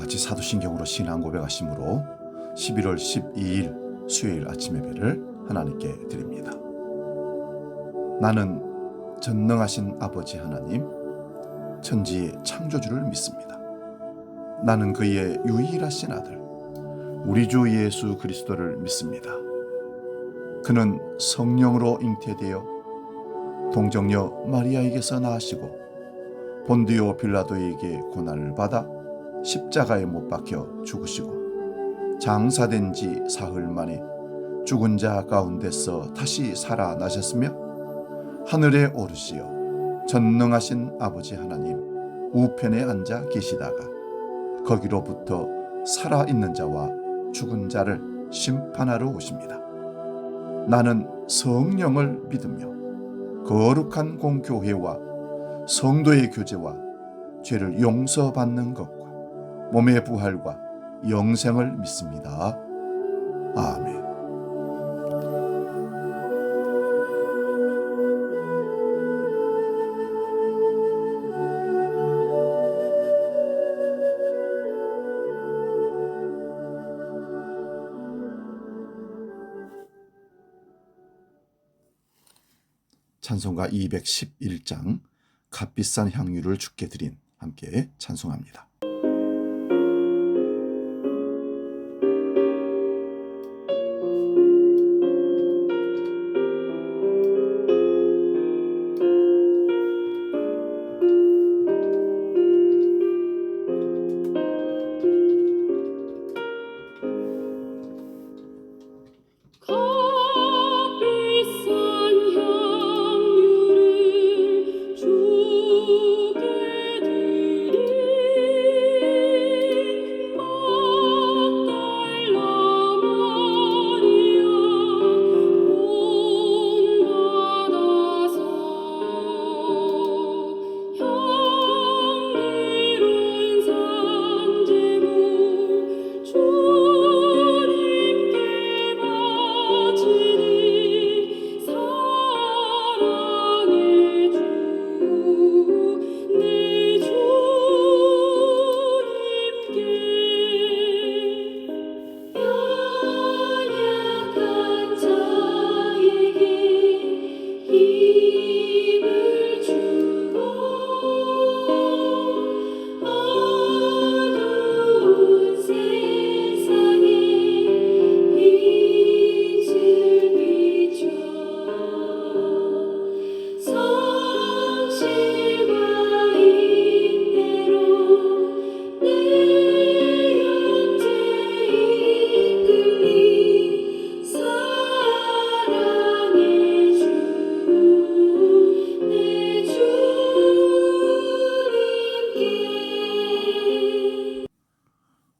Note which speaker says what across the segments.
Speaker 1: 같이 사도신경으로 신앙 고백하심으로 11월 12일 수요일 아침 예배를 하나님께 드립니다. 나는 전능하신 아버지 하나님, 천지의 창조주를 믿습니다. 나는 그의 유일하신 아들, 우리 주 예수 그리스도를 믿습니다. 그는 성령으로 잉태되어 동정녀 마리아에게서 나으시고 본디오 빌라도에게 고난을 받아 십자가에 못 박혀 죽으시고 장사된 지 사흘 만에 죽은 자 가운데서 다시 살아나셨으며 하늘에 오르시어 전능하신 아버지 하나님 우편에 앉아 계시다가 거기로부터 살아있는 자와 죽은 자를 심판하러 오십니다. 나는 성령을 믿으며 거룩한 공교회와 성도의 교제와 죄를 용서받는 것과 몸의 부활과 영생을 믿습니다. 아멘. 찬송가 211장 값비싼 향유를 주께 드린 함께 찬송합니다.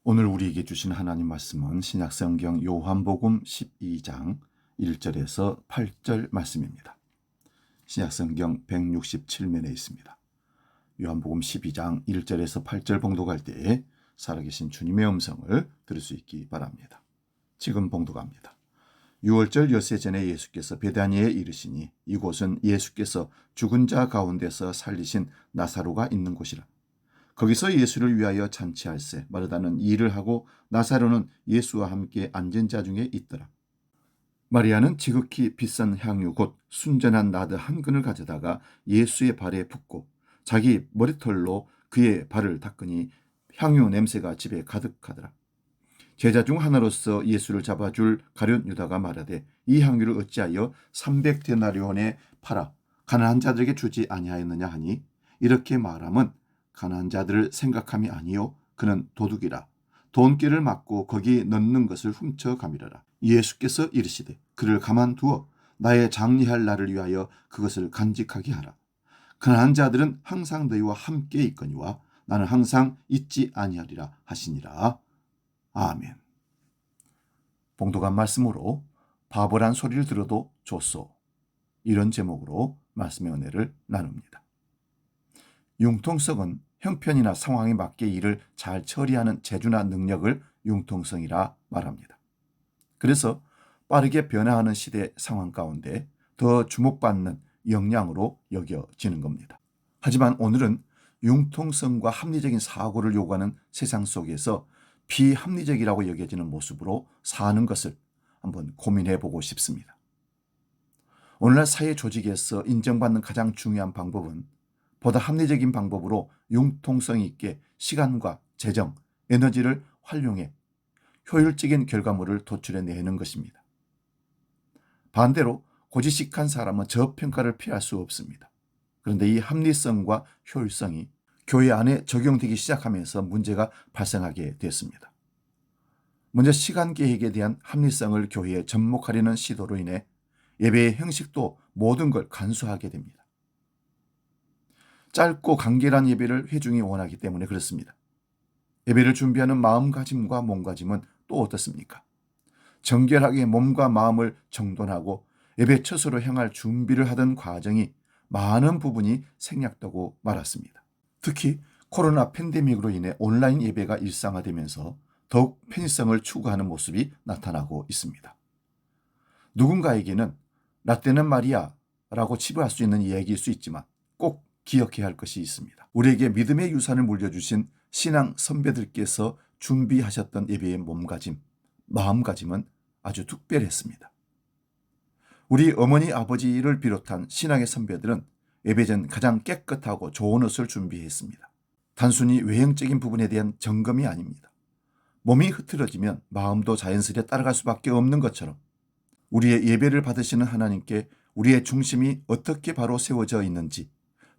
Speaker 1: 오늘 우리에게 주신 하나님 말씀은 신약성경 요한복음 12장 1절에서 8절 말씀입니다. 신약성경 167면에 있습니다. 요한복음 12장 1절에서 8절 봉독할 때에 살아계신 주님의 음성을 들을 수 있기 바랍니다. 지금 봉독합니다. 6월절 엿새 전에 예수께서 베다니에 이르시니 이곳은 예수께서 죽은 자 가운데서 살리신 나사로가 있는 곳이라. 거기서 예수를 위하여 잔치할세 마르다는 일을 하고 나사로는 예수와 함께 앉은 자 중에 있더라. 마리아는 지극히 비싼 향유 곧 순전한 나드 한 근을 가져다가 예수의 발에 붓고 자기 머리털로 그의 발을 닦으니 향유 냄새가 집에 가득하더라. 제자 중 하나로서 예수를 잡아줄 가룟 유다가 말하되 이 향유를 어찌하여 300데나리온에 팔아 가난한 자들에게 주지 아니하였느냐 하니 이렇게 말함은 가난한 자들을 생각함이 아니요 그는 도둑이라 돈길을 막고 거기 넣는 것을 훔쳐가미르라. 예수께서 이르시되 그를 가만두어 나의 장리할 날을 위하여 그것을 간직하게 하라. 가난한 자들은 항상 너희와 함께 있거니와 나는 항상 있지 아니하리라 하시니라. 아멘. 봉독한 말씀으로 바보란 소리를 들어도 좋소, 이런 제목으로 말씀의 은혜를 나눕니다. 융통성은 형편이나 상황에 맞게 일을 잘 처리하는 재주나 능력을 융통성이라 말합니다. 그래서 빠르게 변화하는 시대 상황 가운데 더 주목받는 역량으로 여겨지는 겁니다. 하지만 오늘은 융통성과 합리적인 사고를 요구하는 세상 속에서 비합리적이라고 여겨지는 모습으로 사는 것을 한번 고민해 보고 싶습니다. 오늘날 사회 조직에서 인정받는 가장 중요한 방법은 보다 합리적인 방법으로 융통성 있게 시간과 재정, 에너지를 활용해 효율적인 결과물을 도출해내는 것입니다. 반대로 고지식한 사람은 저평가를 피할 수 없습니다. 그런데 이 합리성과 효율성이 교회 안에 적용되기 시작하면서 문제가 발생하게 됐습니다. 먼저 시간 계획에 대한 합리성을 교회에 접목하려는 시도로 인해 예배의 형식도 모든 걸 간소하게 됩니다. 짧고 간결한 예배를 회중이 원하기 때문에 그렇습니다. 예배를 준비하는 마음가짐과 몸가짐은 또 어떻습니까? 정결하게 몸과 마음을 정돈하고 예배 처소로 향할 준비를 하던 과정이 많은 부분이 생략되고 말았습니다. 특히 코로나 팬데믹으로 인해 온라인 예배가 일상화되면서 더욱 편의성을 추구하는 모습이 나타나고 있습니다. 누군가에게는 라떼는 마리아라고 치부할 수 있는 이야기일 수 있지만 꼭 기억해야 할 것이 있습니다. 우리에게 믿음의 유산을 물려주신 신앙 선배들께서 준비하셨던 예배의 몸가짐, 마음가짐은 아주 특별했습니다. 우리 어머니 아버지를 비롯한 신앙의 선배들은 예배 전 가장 깨끗하고 좋은 옷을 준비했습니다. 단순히 외형적인 부분에 대한 점검이 아닙니다. 몸이 흐트러지면 마음도 자연스레 따라갈 수밖에 없는 것처럼 우리의 예배를 받으시는 하나님께 우리의 중심이 어떻게 바로 세워져 있는지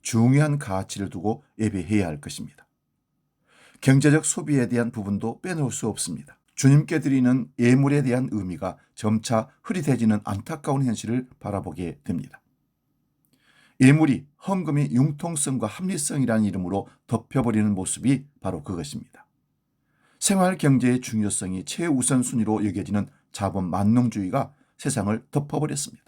Speaker 1: 중요한 가치를 두고 예배해야 할 것입니다. 경제적 소비에 대한 부분도 빼놓을 수 없습니다. 주님께 드리는 예물에 대한 의미가 점차 흐릿해지는 안타까운 현실을 바라보게 됩니다. 예물이 헌금이 융통성과 합리성이라는 이름으로 덮여버리는 모습이 바로 그것입니다. 생활 경제의 중요성이 최우선순위로 여겨지는 자본 만능주의가 세상을 덮어버렸습니다.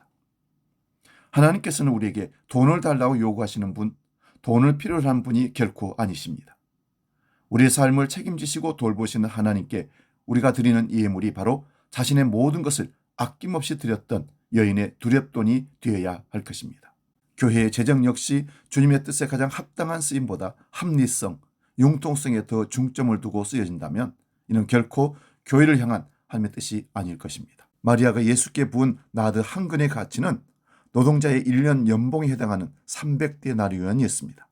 Speaker 1: 하나님께서는 우리에게 돈을 달라고 요구하시는 분, 돈을 필요로 한 분이 결코 아니십니다. 우리의 삶을 책임지시고 돌보시는 하나님께 우리가 드리는 예물이 바로 자신의 모든 것을 아낌없이 드렸던 여인의 두렵돈이 되어야 할 것입니다. 교회의 재정 역시 주님의 뜻에 가장 합당한 쓰임보다 합리성, 융통성에 더 중점을 두고 쓰여진다면 이는 결코 교회를 향한 하나님의 뜻이 아닐 것입니다. 마리아가 예수께 부은 나드 한 근의 가치는 노동자의 1년 연봉에 해당하는 300데나리온이었습니다.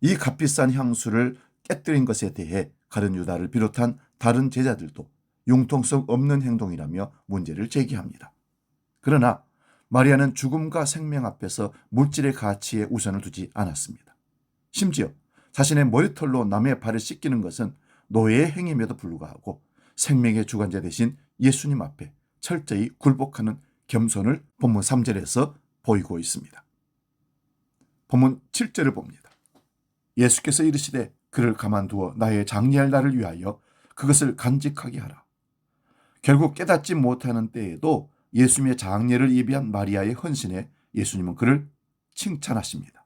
Speaker 1: 이 값비싼 향수를 깨뜨린 것에 대해 가룟 유다를 비롯한 다른 제자들도 융통성 없는 행동이라며 문제를 제기합니다. 그러나 마리아는 죽음과 생명 앞에서 물질의 가치에 우선을 두지 않았습니다. 심지어 자신의 머리털로 남의 발을 씻기는 것은 노예의 행위임에도 불구하고 생명의 주관자 대신 예수님 앞에 철저히 굴복하는 겸손을 본문 3절에서 보이고 있습니다. 본문 7절을 봅니다. 예수께서 이르시되 그를 가만두어 나의 장례할 날을 위하여 그것을 간직하게 하라. 결국 깨닫지 못하는 때에도 예수님의 장례를 예비한 마리아의 헌신에 예수님은 그를 칭찬하십니다.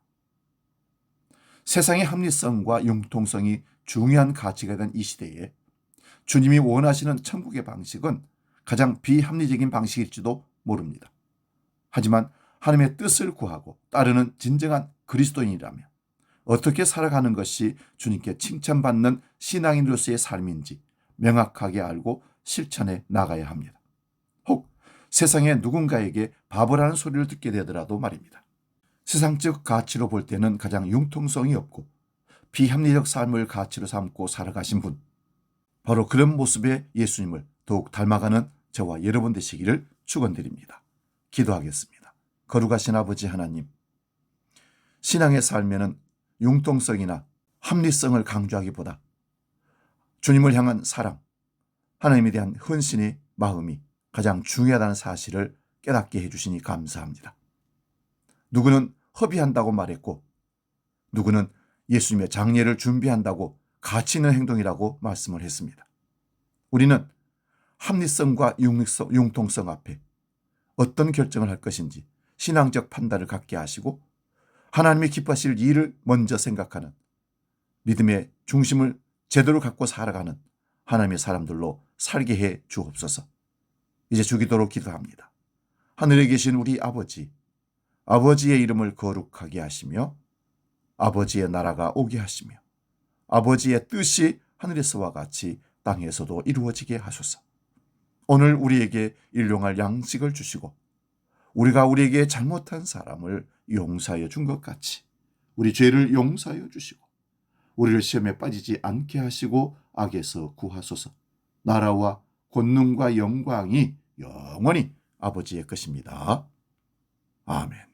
Speaker 1: 세상의 합리성과 융통성이 중요한 가치가 된 이 시대에 주님이 원하시는 천국의 방식은 가장 비합리적인 방식일지도 모릅니다. 하지만 하나님의 뜻을 구하고 따르는 진정한 그리스도인이라면 어떻게 살아가는 것이 주님께 칭찬받는 신앙인으로서의 삶인지 명확하게 알고 실천해 나가야 합니다. 혹 세상의 누군가에게 바보라는 소리를 듣게 되더라도 말입니다. 세상적 가치로 볼 때는 가장 융통성이 없고 비합리적 삶을 가치로 삼고 살아가신 분, 바로 그런 모습의 예수님을 더욱 닮아가는 저와 여러분 되시기를 축원드립니다. 기도하겠습니다. 거룩하신 아버지 하나님, 신앙의 삶에는 융통성이나 합리성을 강조하기보다 주님을 향한 사랑, 하나님에 대한 헌신의 마음이 가장 중요하다는 사실을 깨닫게 해주시니 감사합니다. 누구는 허비한다고 말했고 누구는 예수님의 장례를 준비한다고 가치 있는 행동이라고 말씀을 했습니다. 우리는 합리성과 융통성 앞에 어떤 결정을 할 것인지 신앙적 판단을 갖게 하시고 하나님이 기뻐하실 일을 먼저 생각하는 믿음의 중심을 제대로 갖고 살아가는 하나님의 사람들로 살게 해 주옵소서. 이제 주기도록 기도합니다. 하늘에 계신 우리 아버지, 아버지의 이름을 거룩하게 하시며 아버지의 나라가 오게 하시며 아버지의 뜻이 하늘에서와 같이 땅에서도 이루어지게 하소서. 오늘 우리에게 일용할 양식을 주시고 우리가 우리에게 잘못한 사람을 용서하여 준 것 같이 우리 죄를 용서하여 주시고 우리를 시험에 빠지지 않게 하시고 악에서 구하소서. 나라와 권능과 영광이 영원히 아버지의 것입니다. 아멘.